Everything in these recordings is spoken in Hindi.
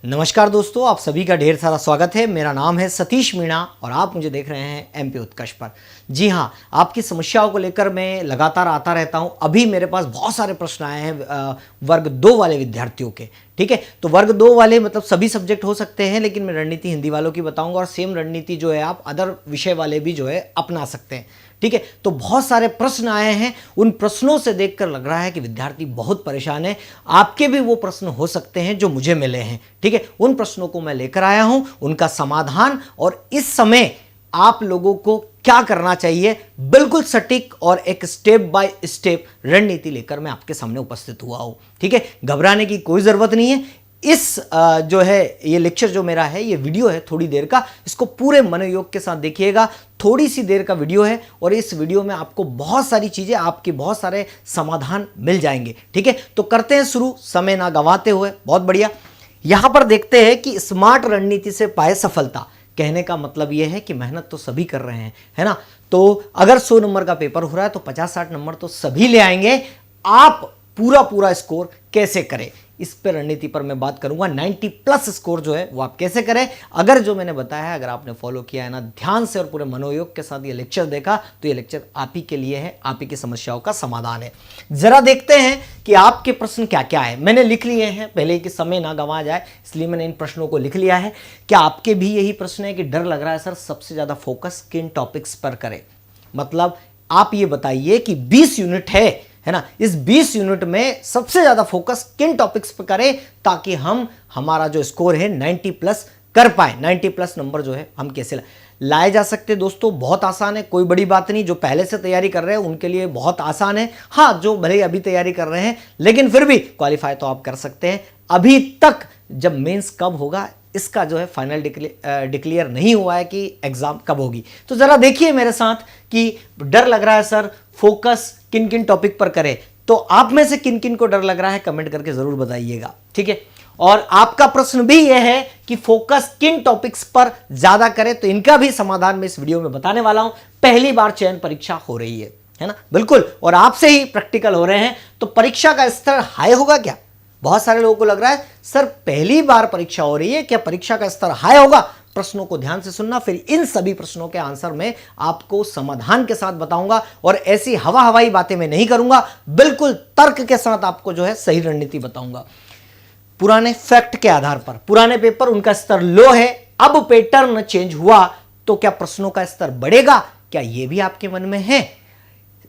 नमस्कार दोस्तों, आप सभी का ढेर सारा स्वागत है। मेरा नाम है सतीश मीणा और आप मुझे देख रहे हैं एमपी उत्कर्ष पर। जी हाँ, आपकी समस्याओं को लेकर मैं लगातार आता रहता हूँ। अभी मेरे पास बहुत सारे प्रश्न आए हैं वर्ग 2 वाले विद्यार्थियों के। ठीक है, तो वर्ग 2 वाले मतलब सभी सब्जेक्ट हो सकते हैं, लेकिन मैं रणनीति हिंदी वालों की बताऊंगा और सेम रणनीति जो है आप अदर विषय वाले भी जो है अपना सकते हैं। ठीक है, तो बहुत सारे प्रश्न आए हैं। उन प्रश्नों से देखकर लग रहा है कि विद्यार्थी बहुत परेशान है। आपके भी वो प्रश्न हो सकते हैं जो मुझे मिले हैं। ठीक है, उन प्रश्नों को मैं लेकर आया हूं, उनका समाधान और इस समय आप लोगों को क्या करना चाहिए, बिल्कुल सटीक और एक स्टेप बाय स्टेप रणनीति लेकर मैं आपके सामने उपस्थित हुआ हूं। ठीक है, घबराने की कोई जरूरत नहीं है। इस जो है ये लेक्चर जो मेरा है, ये वीडियो है थोड़ी देर का, इसको पूरे मनोयोग के साथ देखिएगा। थोड़ी सी देर का वीडियो है और इस वीडियो में आपको बहुत सारी चीजें, आपके बहुत सारे समाधान मिल जाएंगे। ठीक है, तो करते हैं शुरू समय ना गंवाते हुए। बहुत बढ़िया, यहां पर देखते हैं कि स्मार्ट रणनीति से पाए सफलता। कहने का मतलब यह है कि मेहनत तो सभी कर रहे हैं, है ना। तो अगर 100 नंबर का पेपर हो रहा है तो 50-60 नंबर तो सभी ले आएंगे। आप पूरा स्कोर कैसे करें, इस पर रणनीति पर मैं बात करूंगा। 90+ स्कोर जो है वो आप कैसे करें। अगर जो मैंने बताया है, अगर आपने फॉलो किया है ना ध्यान से और पूरे मनोयोग के साथ ये लेक्चर देखा, तो ये लेक्चर आप ही के लिए है, आप ही की समस्याओं का समाधान है। जरा देखते हैं कि आपके प्रश्न क्या क्या है। मैंने लिख लिए हैं पहले कि समय ना गंवा जाए, इसलिए मैंने इन प्रश्नों को लिख लिया है। क्या आपके भी यही प्रश्न है कि डर लग रहा है सर, सबसे ज्यादा फोकस किन टॉपिक्स पर करें? मतलब आप ये बताइए कि 20 यूनिट है ना, इस 20 यूनिट में सबसे ज्यादा फोकस किन टॉपिक्स पर करें ताकि हम हमारा जो स्कोर है 90+ कर पाए। 90+ नंबर जो है हम कैसे लाए जा सकते हैं दोस्तों? बहुत आसान है, कोई बड़ी बात नहीं। जो पहले से तैयारी कर रहे हैं उनके लिए बहुत आसान है। हाँ, जो भले अभी तैयारी कर रहे हैं लेकिन फिर भी क्वालिफाई तो आप कर सकते हैं। अभी तक जब मेंस कब होगा इसका जो है फाइनल डिक्लेयर नहीं हुआ है कि एग्जाम कब होगी। तो जरा देखिए मेरे साथ कि डर लग रहा है सर, फोकस किन किन टॉपिक पर करें। तो आप में से किन किन को डर लग रहा है कमेंट करके जरूर बताइएगा। ठीक है, और आपका प्रश्न भी यह है कि फोकस किन टॉपिक्स पर ज्यादा करें, तो इनका भी समाधान मैं इस वीडियो में बताने वाला हूं। पहली बार चयन परीक्षा हो रही है ना, बिल्कुल, और आपसे ही प्रैक्टिकल हो रहे हैं, तो परीक्षा का स्तर हाई होगा क्या? बहुत सारे लोगों को लग रहा है सर पहली बार परीक्षा हो रही है, क्या परीक्षा का स्तर हाई होगा? प्रश्नों को ध्यान से सुनना, फिर इन सभी प्रश्नों के आंसर में आपको समाधान के साथ बताऊंगा और ऐसी हवाई बातें मैं नहीं करूंगा, बिल्कुल तर्क के साथ आपको जो है सही रणनीति बताऊंगा। पुराने फैक्ट के आधार पर, पुराने पेपर उनका स्तर लो है, अब पैटर्न चेंज हुआ तो क्या प्रश्नों का स्तर बढ़ेगा? क्या यह भी आपके मन में है?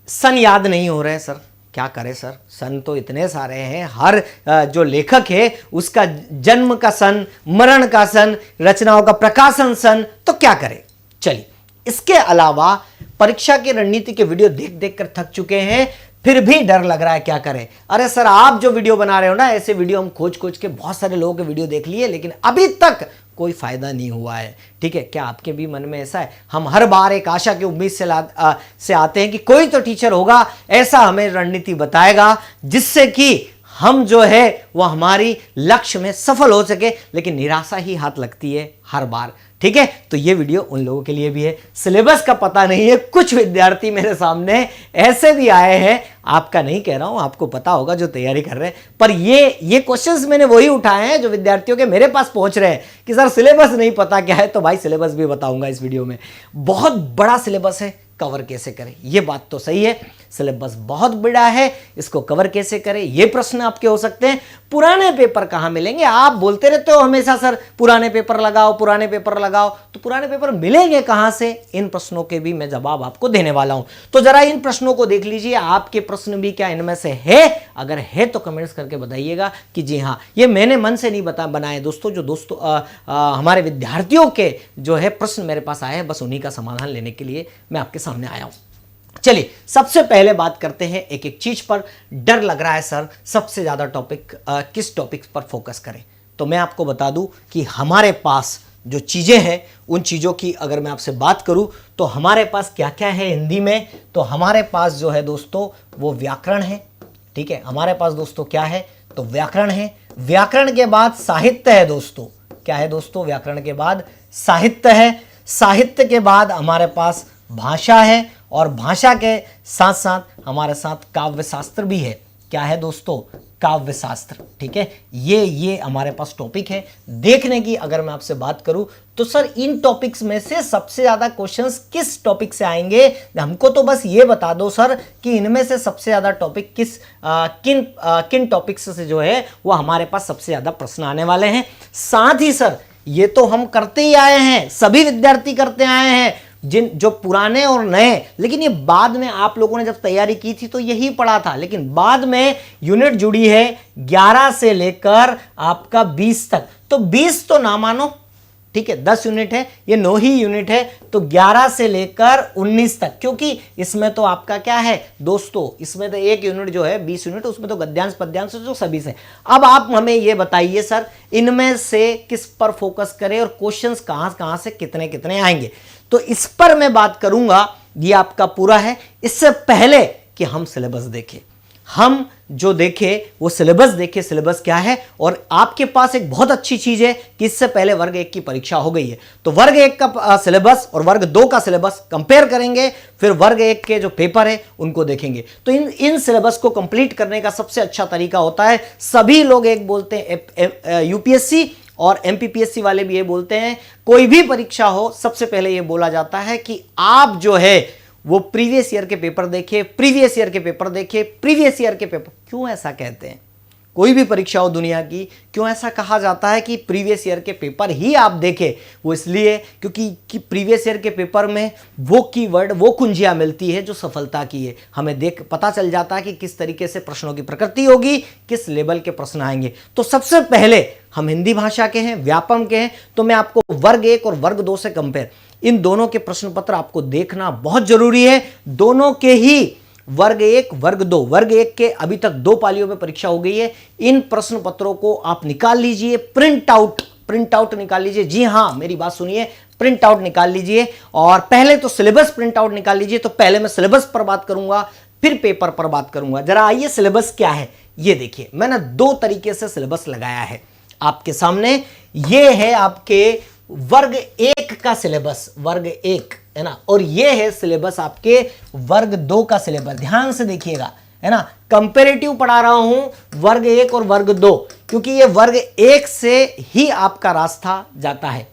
सन याद नहीं हो रहे सर, क्या करें सर, सन तो इतने सारे हैं। हर जो लेखक है उसका जन्म का सन, मरण का सन, रचनाओं का प्रकाशन सन, तो क्या करें? चलिए, इसके अलावा परीक्षा की रणनीति के वीडियो देख देख कर थक चुके हैं, फिर भी डर लग रहा है, क्या करें? अरे सर, आप जो वीडियो बना रहे हो ना, ऐसे वीडियो हम खोज खोज के बहुत सारे लोगों के वीडियो देख लिए, लेकिन अभी तक कोई फायदा नहीं हुआ है। ठीक है, क्या आपके भी मन में ऐसा है? हम हर बार एक आशा की उम्मीद से आते हैं कि कोई तो टीचर होगा ऐसा हमें रणनीति बताएगा जिससे कि हम जो है वह हमारी लक्ष्य में सफल हो सके, लेकिन निराशा ही हाथ लगती है हर बार। ठीक है, तो ये वीडियो उन लोगों के लिए भी है। सिलेबस का पता नहीं है, कुछ विद्यार्थी मेरे सामने ऐसे भी आए हैं, आपका नहीं कह रहा हूं, आपको पता होगा जो तैयारी कर रहे हैं, पर ये क्वेश्चंस मैंने वही उठाए हैं जो विद्यार्थियों के मेरे पास पहुंच रहे हैं कि सर सिलेबस नहीं पता क्या है। तो भाई सिलेबस भी बताऊंगा इस वीडियो में। बहुत बड़ा सिलेबस है, कवर कैसे करें? ये बात तो सही है, सिलेबस बहुत बड़ा है, इसको कवर कैसे करें? ये प्रश्न आपके हो सकते हैं। पुराने पेपर कहां मिलेंगे? आप बोलते रहते हो हमेशा सर पुराने पेपर लगाओ, पुराने पेपर लगाओ, तो पुराने पेपर मिलेंगे कहां से? इन प्रश्नों के भी मैं जवाब आपको देने वाला हूं। तो जरा इन प्रश्नों को देख लीजिए, आपके प्रश्न भी क्या इनमें से है? अगर है तो कमेंट्स करके बताइएगा कि जी हाँ, ये मैंने मन से नहीं बनाए दोस्तों, जो दोस्तों हमारे विद्यार्थियों के जो है प्रश्न मेरे पास आए हैं, बस उन्हीं का समाधान लेने के लिए मैं आपके सामने आया हूं। चलिए, सबसे पहले बात करते हैं एक एक चीज पर। डर लग रहा है सर, सबसे ज्यादा किस टॉपिक पर फोकस करें? तो मैं आपको बता दूं कि हमारे पास जो चीजें हैं, उन चीजों की अगर मैं आपसे बात करूं तो हमारे पास क्या क्या है हिंदी में, तो हमारे पास जो है दोस्तों वो व्याकरण है। ठीक है, हमारे पास दोस्तों क्या है? तो व्याकरण है। व्याकरण के बाद साहित्य है दोस्तों। क्या है दोस्तों? व्याकरण के बाद साहित्य है। साहित्य के बाद हमारे पास भाषा है और भाषा के साथ साथ हमारे साथ काव्य शास्त्र भी है। क्या है दोस्तों? काव्य शास्त्र। ठीक है, ये हमारे पास टॉपिक है देखने की। अगर मैं आपसे बात करूं तो सर इन टॉपिक्स में से सबसे ज्यादा क्वेश्चंस किस टॉपिक से आएंगे, हमको तो बस ये बता दो सर कि इनमें से सबसे ज्यादा टॉपिक किन टॉपिक्स से जो है वो हमारे पास सबसे ज्यादा प्रश्न आने वाले हैं। साथ ही सर ये तो हम करते ही आए हैं, सभी विद्यार्थी करते आए हैं, जो पुराने और नए, लेकिन ये बाद में आप लोगों ने जब तैयारी की थी तो यही पढ़ा था, लेकिन बाद में यूनिट जुड़ी है 11 से लेकर आपका 20 तक। तो 20 तो ना मानो, ठीक है, 10 यूनिट है, ये 9 ही यूनिट है, तो 11 से लेकर 19 तक, क्योंकि इसमें तो आपका क्या है दोस्तों, इसमें तो एक यूनिट जो है 20 यूनिट, उसमें तो गद्यांश पद्यांश जो सभी से। अब आप हमें ये बताइए सर इनमें से किस पर फोकस करें और क्वेश्चंस कहां से कितने कितने आएंगे, तो इस पर मैं बात करूंगा। ये आपका पूरा है। इससे पहले कि हम सिलेबस देखें, हम जो देखें वो सिलेबस देखें, सिलेबस क्या है। और आपके पास एक बहुत अच्छी चीज है कि इससे पहले वर्ग 1 की परीक्षा हो गई है, तो वर्ग 1 का सिलेबस और वर्ग 2 का सिलेबस कंपेयर करेंगे, फिर वर्ग 1 के जो पेपर है उनको देखेंगे। तो इन सिलेबस को कंप्लीट करने का सबसे अच्छा तरीका होता है, सभी लोग एक बोलते हैं यूपीएससी और एमपीपीएससी वाले भी ये बोलते हैं, कोई भी परीक्षा हो सबसे पहले ये बोला जाता है कि आप जो है वो प्रीवियस ईयर के पेपर देखे, प्रीवियस ईयर के पेपर देखे, प्रीवियस ईयर के पेपर। क्यों ऐसा कहते हैं? कोई भी परीक्षा हो दुनिया की, क्यों ऐसा कहा जाता है कि प्रीवियस ईयर के पेपर ही आप देखें? वो इसलिए क्योंकि प्रीवियस ईयर के पेपर में वो कीवर्ड, वो कुंजियां मिलती है जो सफलता की है। हमें पता चल जाता है कि किस तरीके से प्रश्नों की प्रकृति होगी, किस लेवल के प्रश्न आएंगे। तो सबसे पहले हम हिंदी भाषा के हैं, व्यापम के हैं, तो मैं आपको वर्ग 1 और वर्ग 2 से कंपेयर, इन दोनों के प्रश्न पत्र आपको देखना बहुत जरूरी है। दोनों के ही वर्ग 1 वर्ग 2, वर्ग 1 के अभी तक 2 पालियों में परीक्षा हो गई है। इन प्रश्न पत्रों को आप निकाल लीजिए, प्रिंट आउट निकाल लीजिए। जी हां, मेरी बात सुनिए, प्रिंट आउट निकाल लीजिए। और पहले तो सिलेबस प्रिंट आउट निकाल लीजिए। तो पहले मैं सिलेबस पर बात करूंगा, फिर पेपर पर बात करूंगा। जरा आइए, सिलेबस क्या है ये देखिए। मैंने 2 तरीके से सिलेबस लगाया है आपके सामने। ये है आपके वर्ग 1 का सिलेबस, वर्ग 1 है ना, और ये है सिलेबस आपके वर्ग 2 का सिलेबस। ध्यान से देखिएगा, है ना, कंपैरेटिव पढ़ा रहा हूं वर्ग 1 और वर्ग 2, क्योंकि ये वर्ग 1 से ही आपका रास्ता जाता है।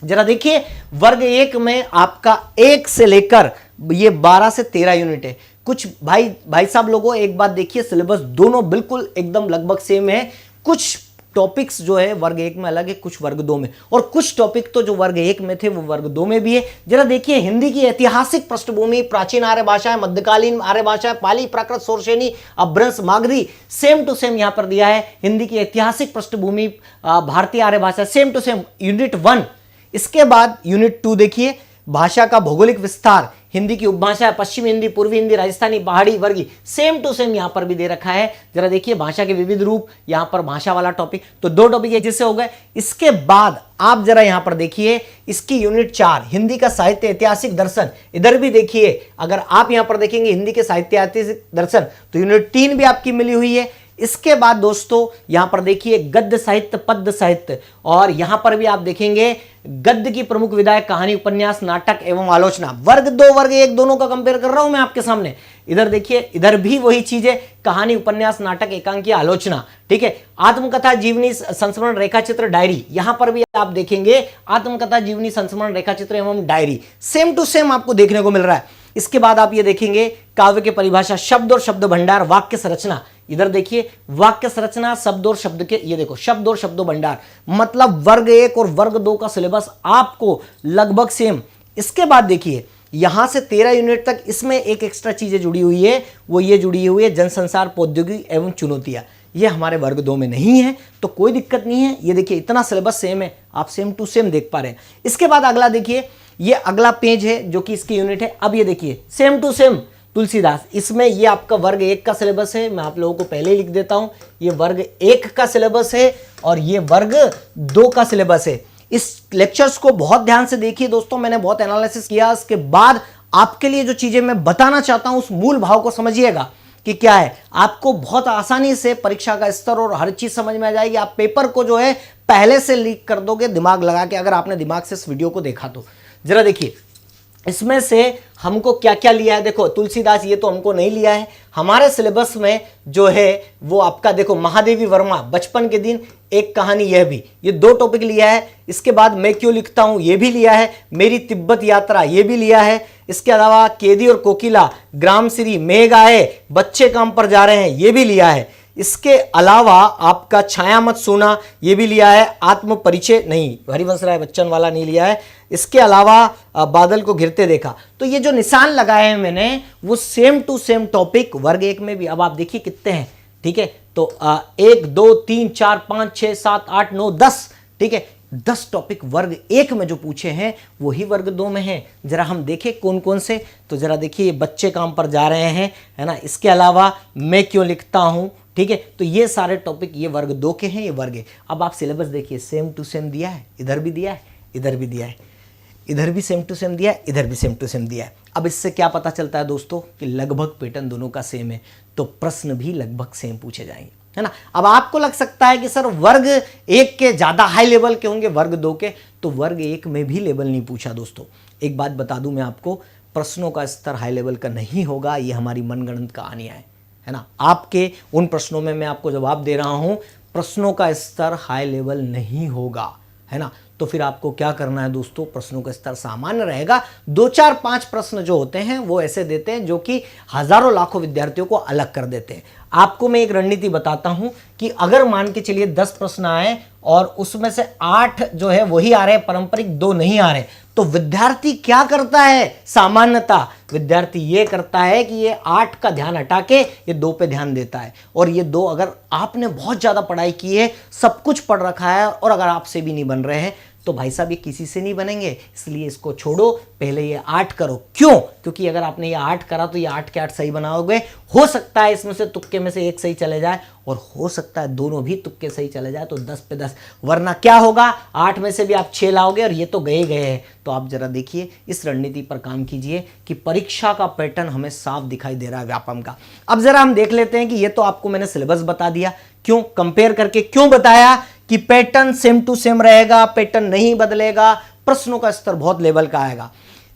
जरा देखिए, वर्ग 1 में आपका 1 से लेकर ये 12 से 13 यूनिट है। कुछ भाई साहब लोगों, एक बात देखिए, सिलेबस दोनों बिल्कुल एकदम लगभग सेम है। कुछ टॉपिक्स जो है वर्ग 1 में अलग है, कुछ वर्ग 2 में, और कुछ टॉपिक तो जो वर्ग 1 में थे वो वर्ग 2 में भी है। जरा देखिए, हिंदी की ऐतिहासिक पृष्ठभूमि, प्राचीन आर्य भाषा, मध्यकालीन आर्य भाषा, पाली, प्राकृत, शोरशेनी, अपभ्रंश, मागधी, सेम टू सेम यहां पर दिया है। हिंदी की ऐतिहासिक पृष्ठभूमि, भारतीय आर्य भाषा, सेम टू सेम यूनिट 1। इसके बाद यूनिट 2 देखिए, भाषा का भौगोलिक विस्तार, हिंदी की उपभाषा, पश्चिमी हिंदी, पूर्वी हिंदी, राजस्थानी, पहाड़ी, वर्गी, सेम टू सेम यहां पर भी दे रखा है। जरा देखिए, भाषा के विविध रूप, यहां पर भाषा वाला टॉपिक, तो 2 टॉपिक जिससे हो गए। इसके बाद आप जरा यहां पर देखिए, इसकी यूनिट 4 हिंदी का साहित्य, ऐतिहासिक दर्शन, इधर भी देखिए, अगर आप यहां पर देखेंगे हिंदी के साहित्य, ऐतिहासिक दर्शन, तो यूनिट 3 भी आपकी मिली हुई है। इसके बाद दोस्तों यहां पर देखिए गद्य साहित्य, पद्य साहित्य, और यहां पर भी आप देखेंगे गद्य की प्रमुख विधाएं, कहानी, उपन्यास, नाटक एवं आलोचना। वर्ग 2 वर्ग 1 दोनों का कंपेयर कर रहा हूं मैं आपके सामने। इधर देखिए, इधर भी वही चीज है, कहानी, उपन्यास, नाटक, एकांकी, आलोचना। ठीक है, आत्मकथा, जीवनी, संस्मरण, रेखाचित्र, डायरी, यहां पर भी आप देखेंगे आत्मकथा, जीवनी, संस्मरण, रेखाचित्र एवं डायरी, सेम टू सेम आपको देखने को मिल रहा है। इसके बाद आप ये देखेंगे काव्य के परिभाषा, शब्द और शब्द भंडार, वाक्य संरचना। इधर देखिए, वाक्य संरचना, शब्द और शब्द के, ये देखो शब्द और शब्द भंडार, मतलब वर्ग 1 और वर्ग 2 का सिलेबस आपको लगभग सेम। इसके बाद देखिए, यहां से 13 यूनिट तक इसमें एक एक्स्ट्रा चीजें जुड़ी हुई है, वो ये जुड़ी हुई है जनसंसार, प्रौद्योगिकी एवं चुनौतियां। ये हमारे वर्ग 2 में नहीं है, तो कोई दिक्कत नहीं है। ये देखिए, इतना सिलेबस सेम है, आप सेम टू सेम देख पा रहे हैं। इसके बाद अगला देखिए, ये अगला पेज है जो कि इसकी यूनिट है। अब ये देखिए, सेम टू सेम तुलसीदास, इसमें ये आपका वर्ग 1 का सिलेबस है। मैं आप लोगों को पहले ही लिख देता हूं, ये वर्ग 1 का सिलेबस है और ये वर्ग 2 का सिलेबस है। इस लेक्चर्स को बहुत ध्यान से देखिए दोस्तों, मैंने बहुत एनालिसिस किया। इसके बाद आपके लिए जो चीजें मैं बताना चाहता हूं, उस मूल भाव को समझिएगा कि क्या है। आपको बहुत आसानी से परीक्षा का स्तर और हर चीज समझ में आ जाएगी। आप पेपर को जो है पहले से लीक कर दोगे दिमाग लगा के, अगर आपने दिमाग से इस वीडियो को देखा तो। जरा देखिए, इसमें से हमको क्या क्या लिया है, देखो तुलसीदास ये तो हमको नहीं लिया है, हमारे सिलेबस में जो है वो आपका देखो महादेवी वर्मा बचपन के दिन एक कहानी, यह भी, ये 2 टॉपिक लिया है। इसके बाद मैं क्यों लिखता हूं ये भी लिया है, मेरी तिब्बत यात्रा ये भी लिया है। इसके अलावा केदी और कोकिला, ग्राम श्री, मेघ आए, बच्चे काम पर जा रहे हैं ये भी लिया है। इसके अलावा आपका छाया मत सोना ये भी लिया है, आत्म परिचय नहीं, हरिवंश राय बच्चन वाला नहीं लिया है। इसके अलावा बादल को घिरते देखा। तो ये जो निशान लगाए हैं मैंने वो सेम टू सेम टॉपिक वर्ग 1 में भी। अब आप देखिए कितने हैं, ठीक है, तो 1 2 3 4 5 6 7 8 9 10, ठीक है, 10 टॉपिक वर्ग 1 में जो पूछे हैं वही वर्ग 2 में है। जरा हम देखें कौन कौन से, तो जरा देखिए बच्चे काम पर जा रहे हैं, है ना, इसके अलावा मैं क्यों लिखता हूं, ठीक है, तो ये सारे टॉपिक ये वर्ग 2 के हैं, ये वर्ग है। अब आप सिलेबस देखिए सेम टू सेम दिया है, इधर भी दिया है, इधर भी दिया है, इधर भी सेम टू सेम दिया है, इधर भी सेम टू सेम दिया है। अब इससे क्या पता चलता है दोस्तों कि लगभग पैटर्न दोनों का सेम है, तो प्रश्न भी लगभग सेम पूछे जाएंगे, है ना। अब आपको लग सकता है कि सर वर्ग 1 के ज़्यादा हाई लेवल के होंगे वर्ग 2 के, तो वर्ग 1 में भी लेवल नहीं पूछा दोस्तों। एक बात बता दूं मैं आपको, प्रश्नों का स्तर हाई लेवल का नहीं होगा, ये हमारी मनगढ़ंत कहानियाँ है ना। आपके उन प्रश्नों में मैं आपको जवाब दे रहा हूं, प्रश्नों का स्तर हाई लेवल नहीं होगा, है ना। तो फिर आपको क्या करना है दोस्तों, प्रश्नों का स्तर सामान्य रहेगा। 2 4 5 प्रश्न जो होते हैं वो ऐसे देते हैं जो कि हजारों लाखों विद्यार्थियों को अलग कर देते हैं। आपको मैं एक रणनीति बताता हूं कि अगर मान के चलिए 10 प्रश्न आए और उसमें से 8 जो है वही आ रहे हैं, पारंपरिक 2 नहीं आ रहे, तो विद्यार्थी क्या करता है, सामान्यता विद्यार्थी ये करता है कि ये 8 का ध्यान हटा के ये 2 पे ध्यान देता है। और ये 2 अगर आपने बहुत ज्यादा पढ़ाई की है, सब कुछ पढ़ रखा है, और अगर आपसे भी नहीं बन रहे हैं, तो भाई साहब ये किसी से नहीं बनेंगे, इसलिए इसको छोड़ो, पहले ये 8 करो। क्यों? क्योंकि अगर आपने ये 8 करा तो ये 8 के 8 सही बनाओगे, हो सकता है इसमें से तुक्के में से एक सही चले जाए, और हो सकता है दोनों भी तुक्के सही चले जाए, तो 10 पे 10, वरना क्या होगा, 8 में से भी आप 6 लाओगे और ये तो गए गए हैं। तो आप जरा देखिए, इस रणनीति पर काम कीजिए कि परीक्षा का पैटर्न हमें साफ दिखाई दे रहा है व्यापम का। अब जरा हम देख लेते हैं कि ये तो आपको मैंने सिलेबस बता दिया, क्यों कंपेयर करके क्यों बताया कि पैटर्न सेम टू सेम रहेगा, पैटर्न नहीं बदलेगा, प्रश्नों का स्तर बहुत लेवल का आएगा।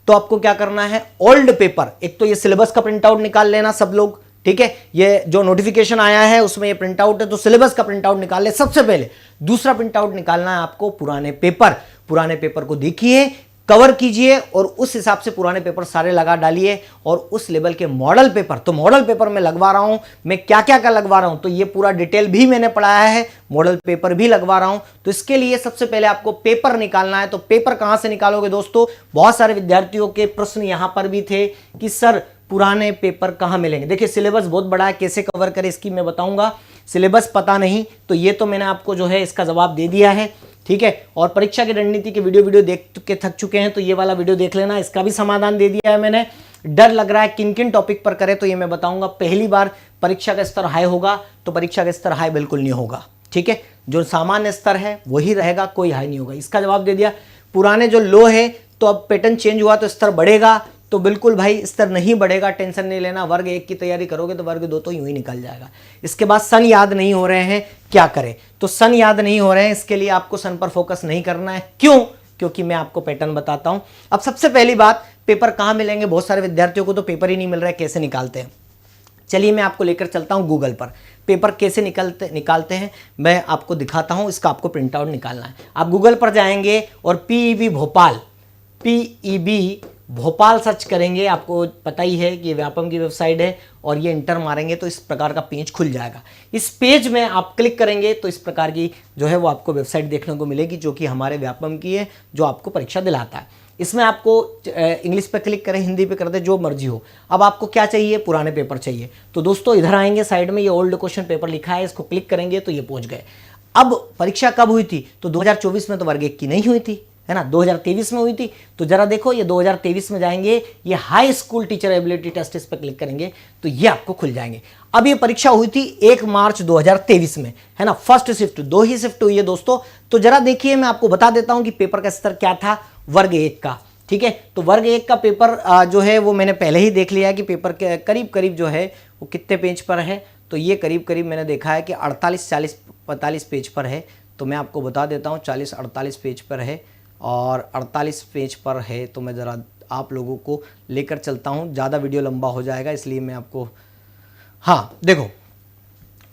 तो आपको क्या करना है, ओल्ड पेपर, एक तो ये सिलेबस का प्रिंट आउट निकाल लेना सब लोग, ठीक है, ये जो नोटिफिकेशन आया है उसमें ये प्रिंट आउट है, तो सिलेबस का प्रिंट आउट निकाल ले सबसे पहले। दूसरा प्रिंट आउट निकालना है आपको पुराने पेपर, पुराने पेपर को देखिए, कवर कीजिए और उस हिसाब से पुराने पेपर सारे लगा डालिए, और उस लेवल के मॉडल पेपर, तो मॉडल पेपर में लगवा रहा हूं मैं, क्या क्या क्या लगवा रहा हूं, तो ये पूरा डिटेल भी मैंने पढ़ाया है, मॉडल पेपर भी लगवा रहा हूं। तो इसके लिए सबसे पहले आपको पेपर निकालना है। तो पेपर कहां से निकालोगे दोस्तों, बहुत सारे विद्यार्थियों के प्रश्न यहां पर भी थे कि सर पुराने पेपर कहां मिलेंगे। देखिए सिलेबस बहुत बड़ा है, कैसे कवर करें इसकी मैं बताऊंगा। सिलेबस पता नहीं तो ये तो मैंने आपको जो है इसका जवाब दे दिया है, ठीक है। और परीक्षा की रणनीति के वीडियो देख के थक चुके हैं तो ये वाला वीडियो देख लेना, इसका भी समाधान दे दिया है मैंने। डर लग रहा है किन किन टॉपिक पर करें, तो ये मैं बताऊंगा। पहली बार परीक्षा का स्तर हाई होगा, तो परीक्षा का स्तर हाई बिल्कुल नहीं होगा, ठीक है। जो सामान्य स्तर है वही रहेगा, कोई हाई नहीं होगा। इसका जवाब दे दिया। पुराने जो लो है, तो अब पैटर्न चेंज हुआ तो स्तर बढ़ेगा, तो बिल्कुल भाई स्तर नहीं बढ़ेगा, टेंशन नहीं लेना। वर्ग 1 की तैयारी करोगे तो वर्ग 2 तो यूं ही निकल जाएगा। इसके बाद सन याद नहीं हो रहे हैं, क्या करें, तो सन याद नहीं हो रहे हैं, इसके लिए आपको सन पर फोकस नहीं करना है। क्यों? क्योंकि मैं आपको पैटर्न बताता हूं। अब सबसे पहली बात, पेपर कहां मिलेंगे, बहुत सारे विद्यार्थियों को तो पेपर ही नहीं मिल रहा है, कैसे निकालते हैं। चलिए मैं आपको लेकर चलता हूं गूगल पर, पेपर कैसे निकालते हैं मैं आपको दिखाता हूं। इसका आपको प्रिंट आउट निकालना है। आप गूगल पर जाएंगे और PEB Bhopal, PEB Bhopal search करेंगे, आपको पता ही है कि व्यापम की वेबसाइट है, और ये इंटर मारेंगे तो इस प्रकार का पेज खुल जाएगा। इस पेज में आप क्लिक करेंगे तो इस प्रकार की जो है वो आपको वेबसाइट देखने को मिलेगी, जो कि हमारे व्यापम की है, जो आपको परीक्षा दिलाता है। इसमें आपको इंग्लिश पे क्लिक करें, हिंदी पे कर दे, जो मर्जी हो। अब आपको क्या चाहिए, पुराने पेपर चाहिए। तो दोस्तों इधर आएंगे, साइड में ये ओल्ड क्वेश्चन पेपर लिखा है, इसको क्लिक करेंगे तो ये पहुंच गए। अब परीक्षा कब हुई थी, तो 2024 में तो वर्ग 1 की नहीं हुई थी, है ना, 2023 में हुई थी। तो जरा देखो ये 2023 में जाएंगे, ये high school teacher ability test, इस पर क्लिक करेंगे तो ये आपको खुल जाएंगे। अब ये परीक्षा हुई थी 1 मार्च 2023 में, है ना, फर्स्ट शिफ्ट, 2 ही शिफ्ट हुई है दोस्तों। तो जरा देखिए मैं आपको बता देता हूं कि पेपर का स्तर क्या था वर्ग 1 का, ठीक है। तो वर्ग 1 का पेपर जो है वो मैंने पहले ही देख लिया कि पेपर के करीब करीब जो है वो कितने पेज पर है। तो ये करीब करीब मैंने देखा है कि 48, 40, 45 पेज पर है। तो मैं आपको बता देता हूँ 40, 48 पेज पर है, और 48 पेज पर है। तो मैं ज़रा आप लोगों को लेकर चलता हूँ। ज़्यादा वीडियो लंबा हो जाएगा इसलिए मैं आपको, हाँ देखो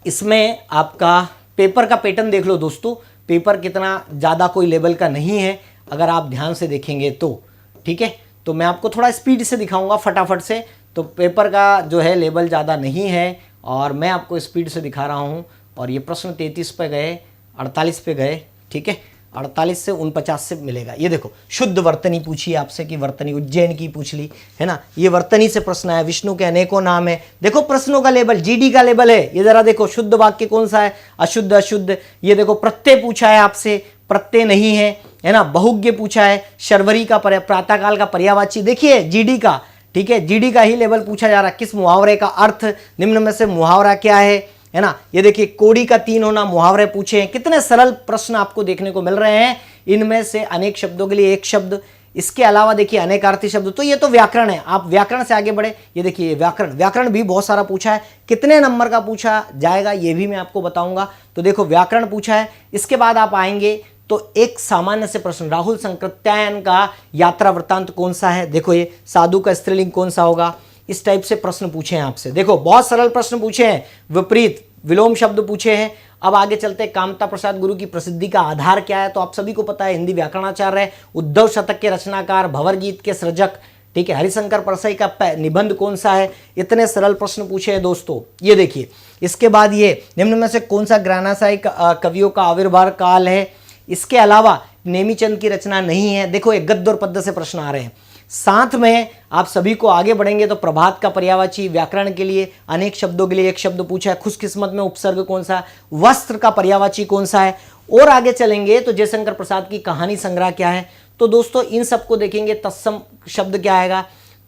इसमें आपका पेपर का पैटर्न देख लो दोस्तों। पेपर कितना ज़्यादा कोई लेवल का नहीं है अगर आप ध्यान से देखेंगे तो, ठीक है। तो मैं आपको थोड़ा स्पीड से दिखाऊंगा फटाफट से। तो पेपर का जो है लेवल ज़्यादा नहीं है और मैं आपको स्पीड से दिखा रहा हूँ। और ये प्रश्न 33 पे गए, 48 पे गए, ठीक है, 48 से 49 से मिलेगा। ये देखो शुद्ध वर्तनी पूछी आपसे कि वर्तनी उज्जैन की पूछ ली है ना, ये वर्तनी से प्रश्न है। विष्णु के अनेकों नाम है। देखो प्रश्नों का लेवल जीडी का लेवल है। ये जरा देखो शुद्ध वाक्य कौन सा है, अशुद्ध अशुद्ध। ये देखो प्रत्यय पूछा है आपसे, प्रत्यय नहीं है ना। बहुज्ञ पूछा है, शर्वरी का प्रातःकाल का पर्यायवाची, देखिए जीडी का, ठीक है, जीडी का ही लेवल पूछा जा रहा है। किस मुहावरे का अर्थ, निम्न में से मुहावरा क्या है ना। ये देखिए कोड़ी का 3 होना, मुहावरे पूछे हैं। कितने सरल प्रश्न आपको देखने को मिल रहे हैं। इनमें से अनेक शब्दों के लिए एक शब्द, इसके अलावा देखिए अनेकार्थी शब्द। तो ये तो व्याकरण है, आप व्याकरण से आगे बढ़े। ये देखिए व्याकरण भी बहुत सारा पूछा है। कितने नंबर का पूछा जाएगा ये भी मैं आपको बताऊंगा। तो देखो व्याकरण पूछा है। इसके बाद आप आएंगे तो एक सामान्य से प्रश्न, राहुल संकृत्यायन का यात्रा वृत्तांत कौन सा है। देखो ये साधु का स्त्रीलिंग कौन सा होगा। इस टाइप से प्रश्न पूछे हैं आपसे। देखो बहुत सरल प्रश्न पूछे हैं। विपरीत विलोम शब्द पूछे हैं। अब आगे चलते, कामता प्रसाद गुरु की प्रसिद्धि का आधार क्या है। तो आप सभी को पता है, हिंदी व्याकरणाचार्य है, उद्धव शतक के रचनाकार, भंवर गीत के सृजक, ठीक है। हरिशंकर परसई का निबंध कौन सा है। इतने सरल प्रश्न पूछे हैं दोस्तों। ये देखिए इसके बाद ये निम्न में से कौन सा ग्रानाशाही कवियों का आविर्भाव काल है। इसके अलावा नेमीचंद की रचना नहीं है। देखो एक गद्य और पद्य से प्रश्न आ रहे हैं। साथ में आप सभी को आगे बढ़ेंगे तो प्रभात का पर्यायवाची, व्याकरण के लिए अनेक शब्दों के लिए एक शब्द पूछा है। खुशकिस्मत में उपसर्ग कौन सा है, वस्त्र का पर्यायवाची कौन सा है। और आगे चलेंगे तो जयशंकर प्रसाद की कहानी संग्रह क्या है। तो दोस्तों इन सबको देखेंगे, तत्सम शब्द क्या आएगा।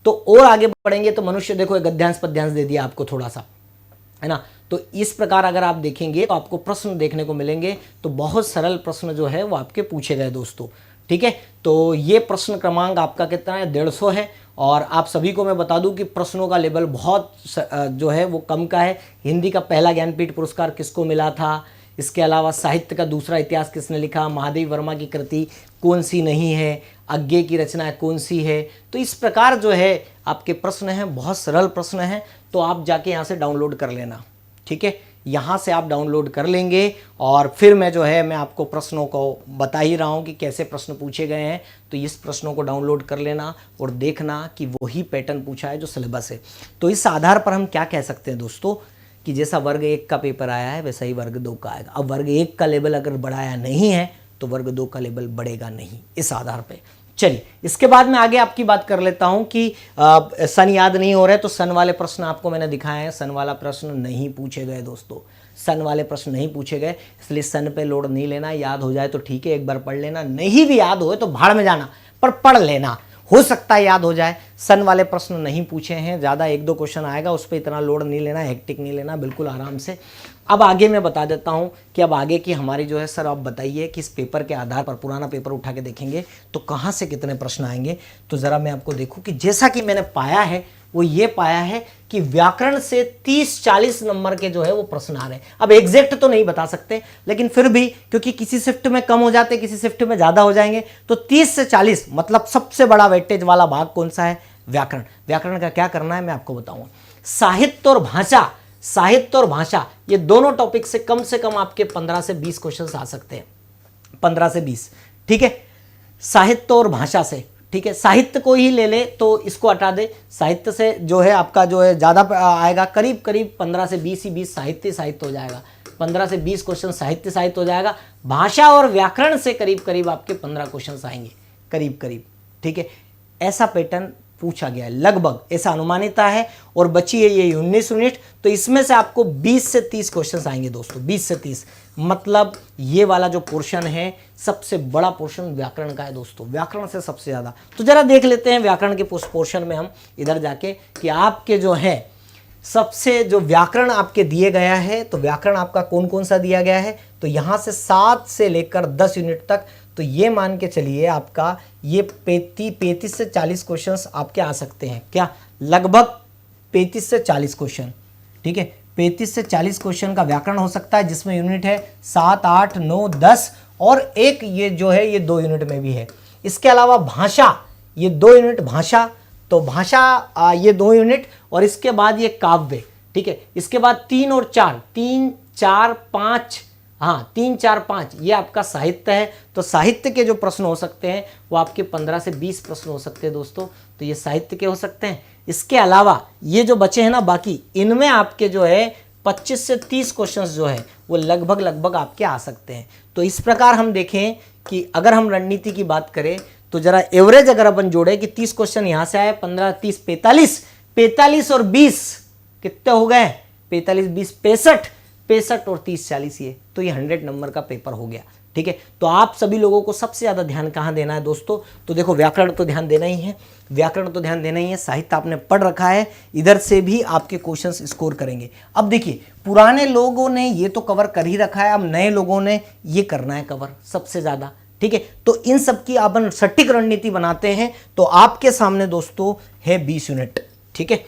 तो और आगे बढ़ेंगे तो मनुष्य, देखो गद्यांश पद्यांश दे दिया आपको थोड़ा सा, है ना। तो इस प्रकार अगर आप देखेंगे तो आपको प्रश्न देखने को मिलेंगे। तो बहुत सरल प्रश्न जो है वो आपके पूछे गए दोस्तों, ठीक है। तो ये प्रश्न क्रमांक आपका कितना है, 150 है। और आप सभी को मैं बता दूं कि प्रश्नों का लेवल बहुत जो है वो कम का है। हिंदी का पहला ज्ञानपीठ पुरस्कार किसको मिला था, इसके अलावा साहित्य का दूसरा इतिहास किसने लिखा, महादेवी वर्मा की कृति कौन सी नहीं है, अज्ञे की रचना कौन सी है। तो इस प्रकार जो है आपके प्रश्न हैं, बहुत सरल प्रश्न हैं। तो आप जाके यहाँ से डाउनलोड कर लेना, ठीक है। यहाँ से आप डाउनलोड कर लेंगे और फिर मैं जो है मैं आपको प्रश्नों को बता ही रहा हूँ कि कैसे प्रश्न पूछे गए हैं। तो इस प्रश्नों को डाउनलोड कर लेना और देखना कि वही पैटर्न पूछा है जो सिलेबस है। तो इस आधार पर हम क्या कह सकते हैं दोस्तों कि जैसा वर्ग 1 का पेपर आया है वैसा ही वर्ग 2 का आएगा। अब वर्ग 1 का लेवल अगर बढ़ाया नहीं है तो वर्ग 2 का लेवल बढ़ेगा नहीं, इस आधार पर। चलिए इसके बाद मैं आगे आपकी बात कर लेता हूं कि सन याद नहीं हो रहे तो सन वाले प्रश्न आपको मैंने दिखाए हैं। सन वाला प्रश्न नहीं पूछे गए दोस्तों, सन वाले प्रश्न नहीं पूछे गए, इसलिए सन पे लोड नहीं लेना। याद हो जाए तो ठीक है, एक बार पढ़ लेना, नहीं भी याद हो तो भाड़ में जाना, पर पढ़ लेना, हो सकता है याद हो जाए। सन वाले प्रश्न नहीं पूछे हैं, ज़्यादा 1-2 क्वेश्चन आएगा, उस पर इतना लोड नहीं लेना, हेक्टिक नहीं लेना, बिल्कुल आराम से। अब आगे मैं बता देता हूं कि अब आगे की हमारी जो है, सर आप बताइए कि इस पेपर के आधार पर, पुराना पेपर उठा के देखेंगे तो कहाँ से कितने प्रश्न आएंगे। तो ज़रा मैं आपको देखूं कि जैसा कि मैंने पाया है वो ये पाया है कि व्याकरण से 30-40 नंबर के जो है वो प्रश्न आ रहे हैं। अब एग्जैक्ट तो नहीं बता सकते, लेकिन फिर भी क्योंकि किसी शिफ्ट में कम हो जाते, किसी शिफ्ट में ज़्यादा हो जाएंगे, तो 30 से 40 मतलब सबसे बड़ा वेटेज वाला भाग कौन सा है, व्याकरण। व्याकरण का क्या करना है मैं आपको बताऊंगा। साहित्य और भाषा, साहित्य और भाषा ये दोनों टॉपिक से कम आपके 15 से 20 क्वेश्चन आ सकते हैं, 15 से 20, ठीक है। साहित्य और भाषा से, ठीक है। साहित्य को ही ले ले तो इसको हटा दे, साहित्य से जो है आपका जो है ज़्यादा आएगा, करीब 15 से 20 ही 20 साहित्य हो जाएगा, 15 से 20 क्वेश्चन साहित्य हो जाएगा। भाषा और व्याकरण से करीब आपके 15 क्वेश्चन आएंगे, करीब, ठीक है। ऐसा पैटर्न पूछा गया है, लगभग ऐसा अनुमानिता है। और बची है ये 19 यूनिट, तो इसमें से आपको 20 से 30 क्वेश्चन आएंगे दोस्तों, 20 से 30। मतलब ये वाला जो पोर्शन है सबसे बड़ा पोर्शन व्याकरण का है दोस्तों, व्याकरण से सबसे ज़्यादा। तो जरा देख लेते हैं व्याकरण के पोर्शन में हम इधर जाके कि आपके जो है सबसे जो व्याकरण आपके दिए गया है, तो व्याकरण आपका कौन कौन सा दिया गया है। तो यहाँ से 7 से लेकर 10 यूनिट तक, तो ये मान के चलिए आपका ये 35 से 40 क्वेश्चंस आपके आ सकते हैं। क्या, लगभग 35 से 40 क्वेश्चन, ठीक है। 35 से 40 क्वेश्चन का व्याकरण हो सकता है, जिसमें यूनिट है 7, 8, 9, 10 और एक ये जो है ये 2 यूनिट में भी है। इसके अलावा भाषा, ये 2 यूनिट भाषा, तो भाषा ये 2 यूनिट, और इसके बाद ये काव्य, ठीक है। इसके बाद 3 और 4, 3 4 5, हाँ 3 4 5 ये आपका साहित्य है। तो साहित्य के जो प्रश्न हो सकते हैं वो आपके 15 से 20 प्रश्न हो सकते हैं दोस्तों, तो ये साहित्य के हो सकते हैं। इसके अलावा ये जो बचे हैं ना बाकी, इनमें आपके जो है 25 से 30 क्वेश्चंस जो है वो लगभग आपके आ सकते हैं। तो इस प्रकार हम देखें कि अगर हम रणनीति की बात करें तो जरा एवरेज अगर अपन जोड़े कि 30 क्वेश्चन यहां से आए, 15 30 45 और 20 कितने हो गए, 45 20 65 और 30 40 ये, तो ये 100 नंबर का पेपर हो गया, ठीक है। तो आप सभी लोगों को सबसे ज़्यादा ध्यान कहाँ देना है दोस्तों, तो देखो व्याकरण तो ध्यान देना ही है, व्याकरण तो ध्यान देना ही है, साहित्य आपने पढ़ रखा है, इधर से भी आपके क्वेश्चंस स्कोर करेंगे। अब देखिए पुराने लोगों ने ये तो कवर कर ही रखा है, अब नए लोगों ने ये करना है कवर सबसे ज़्यादा, ठीक है। तो इन सब की अपन सटीक रणनीति बनाते हैं। तो आपके सामने दोस्तों है 20 यूनिट, ठीक है।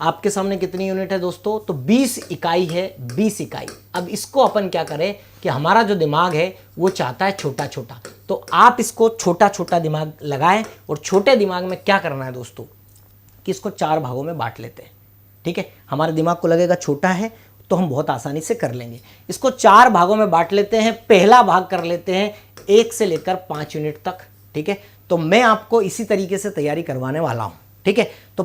आपके सामने कितनी यूनिट है दोस्तों, तो 20 इकाई है, 20 इकाई। अब इसको अपन क्या करें कि हमारा जो दिमाग है वो चाहता है छोटा छोटा, तो आप इसको छोटा छोटा दिमाग लगाएं, और छोटे दिमाग में क्या करना है दोस्तों कि इसको 4 भागों में बांट लेते हैं, ठीक है। हमारे दिमाग को लगेगा छोटा है तो हम बहुत आसानी से कर लेंगे। इसको 4 भागों में बांट लेते हैं। पहला भाग कर लेते हैं 1 से लेकर 5 यूनिट तक, ठीक है। तो मैं आपको इसी तरीके से तैयारी करवाने वाला हूं, ठीक है। तो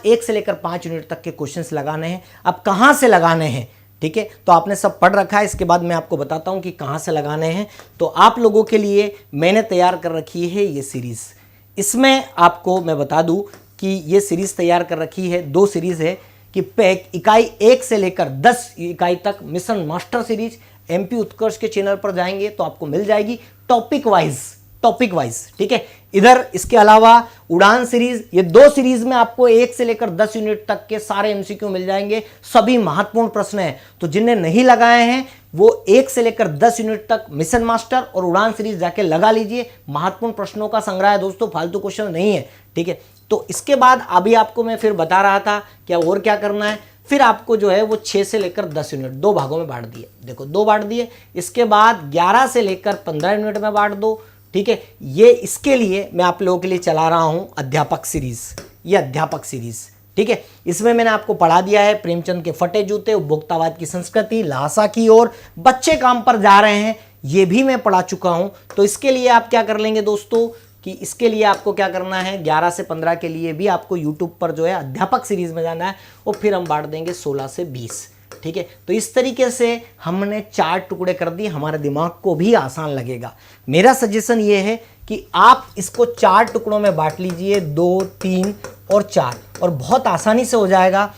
1 से लेकर 5 यूनिट तक के क्वेश्चंस लगाने हैं। अब कहां से लगाने हैं, ठीक है, तो आपने सब पढ़ रखा है, इसके बाद मैं आपको बताता हूं कि कहां से लगाने हैं। तो आप लोगों के लिए मैंने तैयार कर रखी है ये सीरीज। इसमें आपको मैं बता दूं कि ये सीरीज तैयार कर रखी है, 2 सीरीज है कि इकाई 1 से लेकर 10 इकाई तक मिशन मास्टर सीरीज एमपी उत्कर्ष के चैनल पर जाएंगे तो आपको मिल जाएगी टॉपिक वाइज, ठीक है। इधर इसके अलावा उड़ान सीरीज, ये 2 सीरीज में आपको 1 से लेकर 10 यूनिट तक के सारे एमसीक्यू मिल जाएंगे, सभी महत्वपूर्ण प्रश्न हैं। तो जिन्हें नहीं लगाए हैं वो 1 से लेकर 10 यूनिट तक मिशन मास्टर और उड़ान सीरीज जाके लगा लीजिए। महत्वपूर्ण प्रश्नों का संग्रह है दोस्तों, फालतू क्वेश्चन नहीं है, ठीक है। तो इसके बाद अभी आपको मैं फिर बता रहा था क्या और क्या करना है, फिर आपको जो है वो 6 से लेकर 10 यूनिट 2 भागों में बांट दिए, देखो 2 बांट दिए। इसके बाद 11 से लेकर 15 यूनिट में बांट दो, ठीक है। ये इसके लिए मैं आप लोगों के लिए चला रहा हूं अध्यापक सीरीज, ये अध्यापक सीरीज, ठीक है। इसमें मैंने आपको पढ़ा दिया है प्रेमचंद के फटे जूते, उपभोक्तावाद की संस्कृति, ल्हासा की ओर, बच्चे काम पर जा रहे हैं, ये भी मैं पढ़ा चुका हूं। तो इसके लिए आप क्या कर लेंगे दोस्तों कि इसके लिए आपको क्या करना है, 11 से 15 के लिए भी आपको यूट्यूब पर जो है अध्यापक सीरीज में जाना है, और फिर हम बांट देंगे 16 से 20, ठीक है। तो इस तरीके से हमने 4 टुकड़े कर दिए, हमारे दिमाग को भी आसान लगेगा। मेरा सजेशन ये है कि आप इसको 4 टुकड़ों में बांट लीजिए, 2 3 और 4, और बहुत आसानी से हो जाएगा।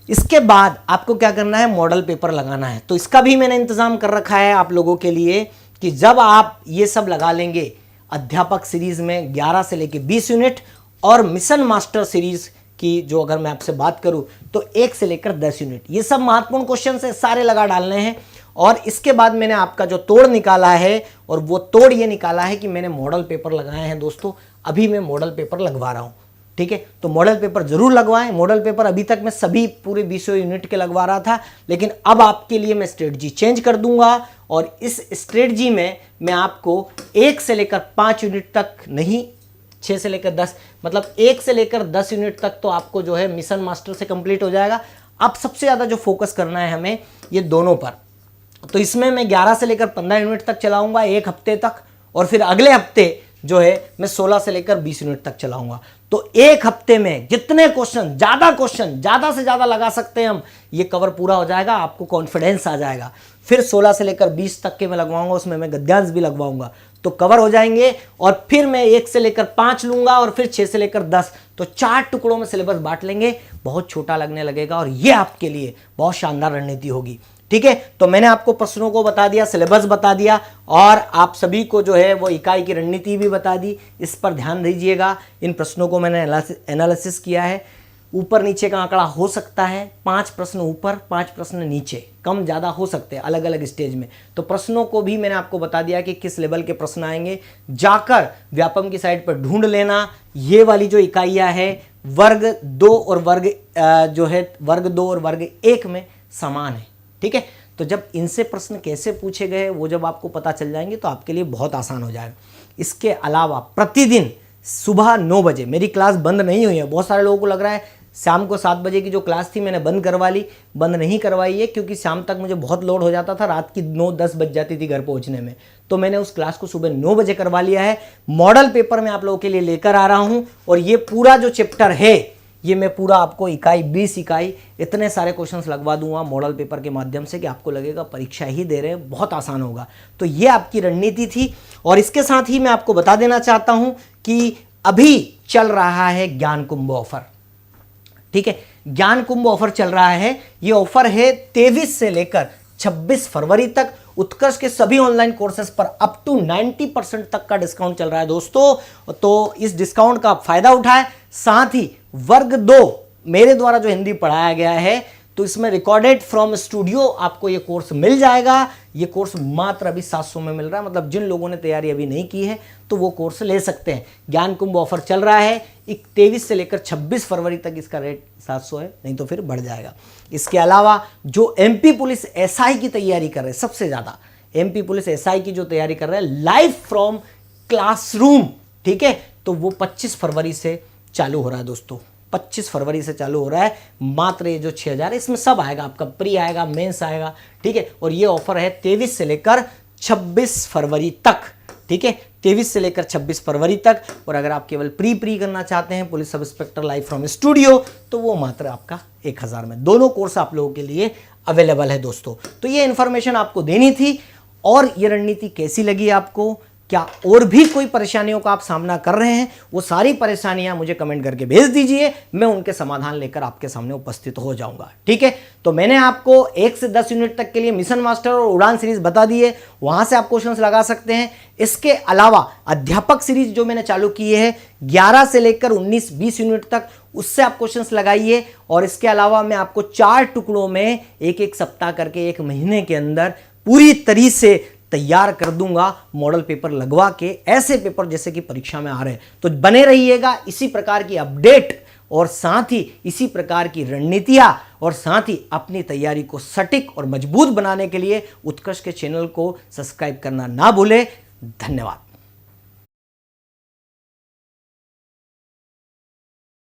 इसके बाद आपको क्या करना है, मॉडल पेपर लगाना है। तो इसका भी मैंने इंतजाम कर रखा है आप लोगों के लिए कि जब आप ये सब लगा लेंगे अध्यापक सीरीज में 11 से लेकर 20 यूनिट, और मिशन मास्टर सीरीज की जो अगर मैं आपसे बात करूं तो 1 से लेकर 10 यूनिट, ये सब महत्वपूर्ण क्वेश्चन से सारे लगा डालने हैं। और इसके बाद मैंने आपका जो तोड़ निकाला है, और वो तोड़ ये निकाला है कि मैंने मॉडल पेपर लगाए हैं दोस्तों, अभी मैं मॉडल पेपर लगवा रहा हूं, ठीक है। तो मॉडल पेपर जरूर लगवाएं। मॉडल पेपर अभी तक मैं सभी पूरे 20 यूनिट के लगवा रहा था, लेकिन अब आपके लिए मैं स्ट्रेटजी चेंज कर दूंगा, और इस स्ट्रेटजी में मैं आपको 1 से लेकर 5 यूनिट तक नहीं, 6 से लेकर 10, मतलब 1 से लेकर 10 यूनिट तक तो आपको जो है मिशन मास्टर से कंप्लीट हो जाएगा। अब सबसे ज़्यादा जो फोकस करना है हमें ये दोनों पर, तो इसमें मैं 11 से लेकर 15 यूनिट तक चलाऊंगा 1 हफ्ते तक, और फिर अगले हफ्ते जो है मैं 16 से लेकर 20 यूनिट तक चलाऊंगा। तो 1 हफ्ते में जितने क्वेश्चन ज़्यादा से ज़्यादा लगा सकते हैं हम, ये कवर पूरा हो जाएगा, आपको कॉन्फिडेंस आ जाएगा। फिर 16 से लेकर 20 तक के मैं लगवाऊंगा, उसमें मैं गद्यांश भी लगवाऊंगा, तो कवर हो जाएंगे। और फिर मैं 1 से लेकर 5 लूंगा, और फिर 6 से लेकर 10, तो 4 टुकड़ों में सिलेबस बांट लेंगे, बहुत छोटा लगने लगेगा, और ये आपके लिए बहुत शानदार रणनीति होगी, ठीक है। तो मैंने आपको प्रश्नों को बता दिया, सिलेबस बता दिया, और आप सभी को जो है वो इकाई की रणनीति भी बता दी। इस पर ध्यान दीजिएगा, इन प्रश्नों को मैंने एनालिसिस किया है। ऊपर नीचे का आंकड़ा हो सकता है, 5 प्रश्न ऊपर 5 प्रश्न नीचे, कम ज़्यादा हो सकते हैं अलग अलग स्टेज में। तो प्रश्नों को भी मैंने आपको बता दिया कि किस लेवल के प्रश्न आएंगे। जाकर व्यापम की साइट पर ढूंढ लेना, ये वाली जो इकाइयाँ है वर्ग 2 और वर्ग जो है वर्ग 2 और वर्ग 1 में समान है, ठीक है। तो जब इनसे प्रश्न कैसे पूछे गए वो जब आपको पता चल जाएंगे तो आपके लिए बहुत आसान हो जाएगा। इसके अलावा प्रतिदिन सुबह 9 बजे। मेरी क्लास बंद नहीं हुई है। बहुत सारे लोगों को लग रहा है शाम को 7 बजे की जो क्लास थी मैंने बंद करवा ली। बंद नहीं करवाई है, क्योंकि शाम तक मुझे बहुत लोड हो जाता था, रात की 9-10 बज जाती थी घर पहुंचने में। तो मैंने उस क्लास को सुबह 9 बजे करवा लिया है। मॉडल पेपर मैं आप लोगों के लिए लेकर आ रहा हूं, और ये पूरा जो चैप्टर है ये मैं पूरा आपको 20 इकाई इतने सारे क्वेश्चंस लगवा दूंगा मॉडल पेपर के माध्यम से कि आपको लगेगा परीक्षा ही दे रहे हैं, बहुत आसान होगा। तो ये आपकी रणनीति थी। और इसके साथ ही मैं आपको बता देना चाहता हूं कि अभी चल रहा है ज्ञान कुंभ ऑफर। ठीक है, ज्ञान कुंभ ऑफर चल रहा है। ये ऑफर है 23 से लेकर 26 फरवरी तक। उत्कर्ष के सभी ऑनलाइन कोर्सेज पर अप टू 90% तक का डिस्काउंट चल रहा है दोस्तों। तो इस डिस्काउंट का आप फायदा उठाएं। साथ ही वर्ग 2 मेरे द्वारा जो हिंदी पढ़ाया गया है, तो इसमें रिकॉर्डेड फ्रॉम स्टूडियो आपको ये कोर्स मिल जाएगा। ये कोर्स मात्र अभी 700 में मिल रहा है। मतलब जिन लोगों ने तैयारी अभी नहीं की है तो वो कोर्स ले सकते हैं। ज्ञान कुंभ ऑफर चल रहा है 23 से लेकर 26 फरवरी तक। इसका रेट 700 है, नहीं तो फिर बढ़ जाएगा। इसके अलावा जो एमपी पुलिस एसआई की तैयारी कर रहे हैं, सबसे ज़्यादा एमपी पुलिस एसआई की जो तैयारी कर रहे हैं लाइव फ्रॉम क्लासरूम, ठीक है, तो वो 25 फरवरी से चालू हो रहा है दोस्तों। 25 फरवरी से चालू हो रहा है। मात्र ये जो 6000 है इसमें सब आएगा, आपका प्री आएगा, मेंस आएगा, ठीक है। और ये ऑफर है 23 से लेकर 26 फरवरी तक, ठीक है, 23 से लेकर 26 फरवरी तक। और अगर आप केवल प्री करना चाहते हैं police sub inspector live from studio, तो वो मात्र आपका 1000 में। दोनों कोर्स आप लोगों के लिए अवेलेबल है दोस्तों। तो ये इंफॉर्मेशन आपको देनी थी। और ये रणनीति कैसी लगी आपको? क्या और भी कोई परेशानियों का आप सामना कर रहे हैं? वो सारी परेशानियां मुझे कमेंट करके भेज दीजिए, मैं उनके समाधान लेकर आपके सामने उपस्थित हो जाऊंगा, ठीक है। तो मैंने आपको 1 से 10 यूनिट तक के लिए मिशन मास्टर और उड़ान सीरीज बता दी है, वहां से आप क्वेश्चंस लगा सकते हैं। इसके अलावा अध्यापक सीरीज जो मैंने चालू की है 11 से लेकर 19-20 यूनिट तक, उससे आप क्वेश्चंस लगाइए। और इसके अलावा मैं आपको 4 टुकड़ों में एक सप्ताह करके 1 महीने के अंदर पूरी तरीके से तैयार कर दूंगा मॉडल पेपर लगवा के, ऐसे पेपर जैसे कि परीक्षा में आ रहे हैं। तो बने रहिएगा इसी प्रकार की अपडेट और साथ ही इसी प्रकार की रणनीतियां, और साथ ही अपनी तैयारी को सटीक और मजबूत बनाने के लिए उत्कर्ष के चैनल को सब्सक्राइब करना ना भूलें। धन्यवाद।